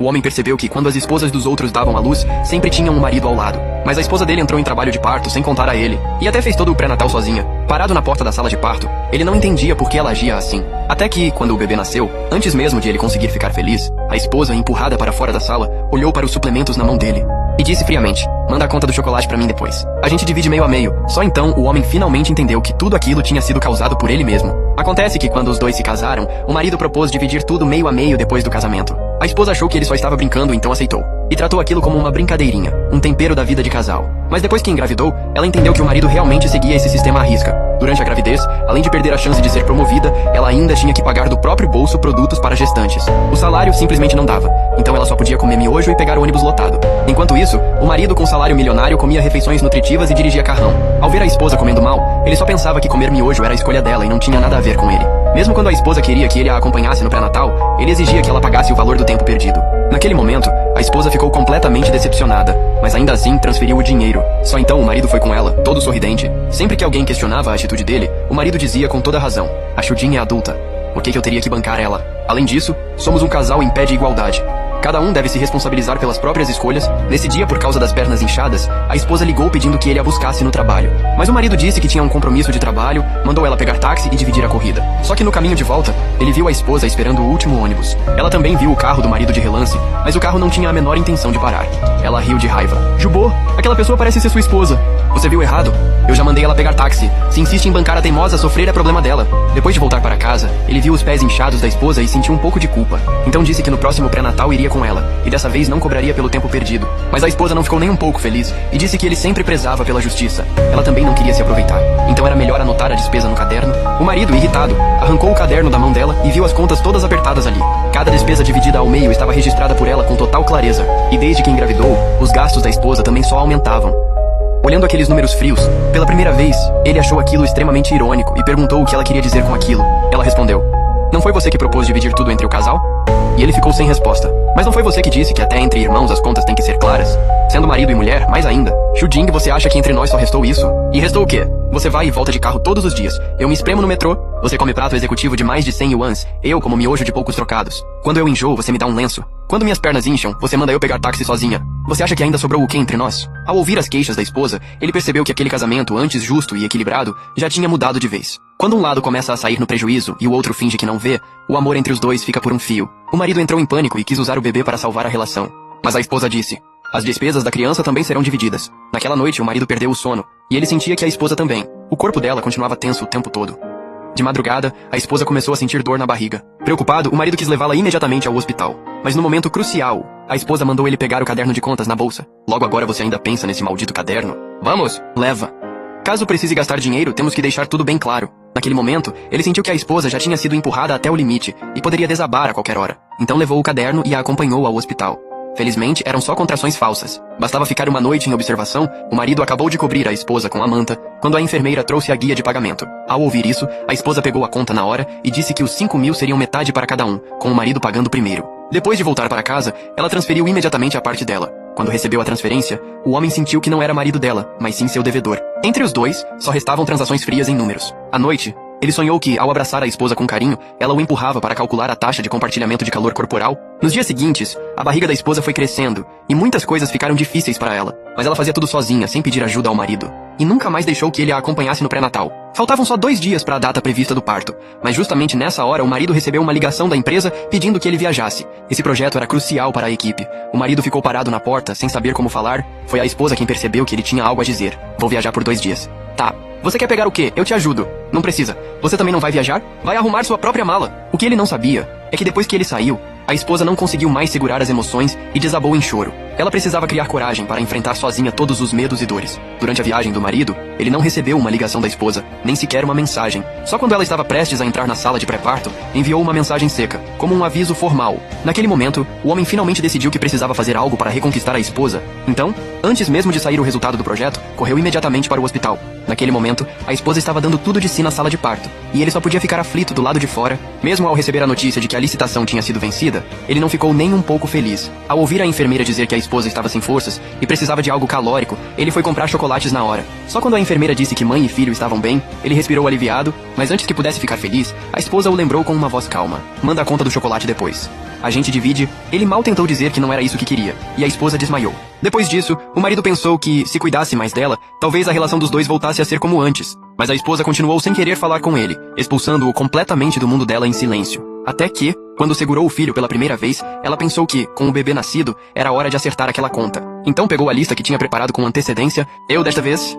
O homem percebeu que quando as esposas dos outros davam à luz, sempre tinham um marido ao lado. Mas a esposa dele entrou em trabalho de parto sem contar a ele, e até fez todo o pré-natal sozinha. Parado na porta da sala de parto, ele não entendia por que ela agia assim. Até que, quando o bebê nasceu, antes mesmo de ele conseguir ficar feliz, a esposa, empurrada para fora da sala, olhou para os suplementos na mão dele e disse friamente: "Manda a conta do chocolate pra mim depois. A gente divide meio a meio." Só então o homem finalmente entendeu que tudo aquilo tinha sido causado por ele mesmo. Acontece que quando os dois se casaram, o marido propôs dividir tudo meio a meio depois do casamento. A esposa achou que ele só estava brincando, então aceitou. E tratou aquilo como uma brincadeirinha, um tempero da vida de casal. Mas depois que engravidou, ela entendeu que o marido realmente seguia esse sistema à risca. Durante a gravidez, além de perder a chance de ser promovida, ela ainda tinha que pagar do próprio bolso produtos para gestantes. O salário simplesmente não dava, então ela só podia comer miojo e pegar o ônibus lotado. Enquanto isso, o marido com salário milionário comia refeições nutritivas e dirigia carrão. Ao ver a esposa comendo mal, ele só pensava que comer miojo era a escolha dela e não tinha nada a ver com ele. Mesmo quando a esposa queria que ele a acompanhasse no pré-natal, ele exigia que ela pagasse o valor do tempo perdido. Naquele momento, a esposa ficou completamente decepcionada, mas ainda assim transferiu o dinheiro. Só então o marido foi com ela, todo sorridente. Sempre que alguém questionava a atitude dele, o marido dizia com toda razão: "A Chudinha é adulta. Por que eu teria que bancar ela? Além disso, somos um casal em pé de igualdade. Cada um deve se responsabilizar pelas próprias escolhas." Nesse dia, por causa das pernas inchadas, a esposa ligou pedindo que ele a buscasse no trabalho. Mas o marido disse que tinha um compromisso de trabalho, mandou ela pegar táxi e dividir a corrida. Só que no caminho de volta, ele viu a esposa esperando o último ônibus. Ela também viu o carro do marido de relance, mas o carro não tinha a menor intenção de parar. Ela riu de raiva. "Jubô, aquela pessoa parece ser sua esposa." "Você viu errado. Eu já mandei ela pegar táxi. Se insiste em bancar a teimosa, sofrer é problema dela." Depois de voltar para casa, ele viu os pés inchados da esposa e sentiu um pouco de culpa. Então disse que no próximo pré-natal iria com ela, e dessa vez não cobraria pelo tempo perdido. Mas a esposa não ficou nem um pouco feliz, e disse que ele sempre prezava pela justiça. Ela também não queria se aproveitar, então era melhor anotar a despesa no caderno. O marido, irritado, arrancou o caderno da mão dela e viu as contas todas apertadas ali. Cada despesa dividida ao meio estava registrada por ela com total clareza, e desde que engravidou, os gastos da esposa também só aumentavam. Olhando aqueles números frios, pela primeira vez, ele achou aquilo extremamente irônico e perguntou o que ela queria dizer com aquilo. Ela respondeu: "Não foi você que propôs dividir tudo entre o casal?" E ele ficou sem resposta. "Mas não foi você que disse que até entre irmãos as contas têm que ser claras? Sendo marido e mulher, mais ainda. Chuding, você acha que entre nós só restou isso? E restou o quê? Você vai e volta de carro todos os dias. Eu me espremo no metrô. Você come prato executivo de mais de 100 yuans. Eu como miojo de poucos trocados. Quando eu enjoo, você me dá um lenço. Quando minhas pernas incham, você manda eu pegar táxi sozinha. Você acha que ainda sobrou o quê entre nós?" Ao ouvir as queixas da esposa, ele percebeu que aquele casamento, antes justo e equilibrado, já tinha mudado de vez. Quando um lado começa a sair no prejuízo e o outro finge que não vê, o amor entre os dois fica por um fio. O marido entrou em pânico e quis usar o bebê para salvar a relação. Mas a esposa disse: "As despesas da criança também serão divididas." Naquela noite, o marido perdeu o sono, e ele sentia que a esposa também. O corpo dela continuava tenso o tempo todo. De madrugada, a esposa começou a sentir dor na barriga. Preocupado, o marido quis levá-la imediatamente ao hospital. Mas no momento crucial, a esposa mandou ele pegar o caderno de contas na bolsa. "Logo agora você ainda pensa nesse maldito caderno? Vamos, leva. Caso precise gastar dinheiro, temos que deixar tudo bem claro." Naquele momento, ele sentiu que a esposa já tinha sido empurrada até o limite e poderia desabar a qualquer hora. Então levou o caderno e a acompanhou ao hospital. Felizmente, eram só contrações falsas. Bastava ficar uma noite em observação, o marido acabou de cobrir a esposa com a manta, quando a enfermeira trouxe a guia de pagamento. Ao ouvir isso, a esposa pegou a conta na hora e disse que os 5.000 seriam metade para cada um, com o marido pagando primeiro. Depois de voltar para casa, ela transferiu imediatamente a parte dela. Quando recebeu a transferência, o homem sentiu que não era marido dela, mas sim seu devedor. Entre os dois, só restavam transações frias em números. À noite, ele sonhou que, ao abraçar a esposa com carinho, ela o empurrava para calcular a taxa de compartilhamento de calor corporal. Nos dias seguintes, a barriga da esposa foi crescendo, e muitas coisas ficaram difíceis para ela. Mas ela fazia tudo sozinha, sem pedir ajuda ao marido. E nunca mais deixou que ele a acompanhasse no pré-natal. Faltavam só 2 dias para a data prevista do parto. Mas justamente nessa hora, o marido recebeu uma ligação da empresa pedindo que ele viajasse. Esse projeto era crucial para a equipe. O marido ficou parado na porta, sem saber como falar. Foi a esposa quem percebeu que ele tinha algo a dizer. "Vou viajar por 2 dias. "Tá. Você quer pegar o quê? Eu te ajudo." "Não precisa. Você também não vai viajar? Vai arrumar sua própria mala." O que ele não sabia é que depois que ele saiu, a esposa não conseguiu mais segurar as emoções e desabou em choro. Ela precisava criar coragem para enfrentar sozinha todos os medos e dores. Durante a viagem do marido, ele não recebeu uma ligação da esposa, nem sequer uma mensagem. Só quando ela estava prestes a entrar na sala de pré-parto, enviou uma mensagem seca, como um aviso formal. Naquele momento, o homem finalmente decidiu que precisava fazer algo para reconquistar a esposa. Então, antes mesmo de sair o resultado do projeto, correu imediatamente para o hospital. Naquele momento, a esposa estava dando tudo de si na sala de parto, e ele só podia ficar aflito do lado de fora. Mesmo ao receber a notícia de que a licitação tinha sido vencida, nada. Ele não ficou nem um pouco feliz. Ao ouvir a enfermeira dizer que a esposa estava sem forças e precisava de algo calórico, ele foi comprar chocolates na hora. Só quando a enfermeira disse que mãe e filho estavam bem, ele respirou aliviado, mas antes que pudesse ficar feliz, a esposa o lembrou com uma voz calma. Manda a conta do chocolate depois. A gente divide. Ele mal tentou dizer que não era isso que queria, e a esposa desmaiou. Depois disso, o marido pensou que, se cuidasse mais dela, talvez a relação dos dois voltasse a ser como antes. Mas a esposa continuou sem querer falar com ele, expulsando-o completamente do mundo dela em silêncio. Até que, quando segurou o filho pela primeira vez, ela pensou que, com o bebê nascido, era hora de acertar aquela conta. Então pegou a lista que tinha preparado com antecedência. Eu, desta vez,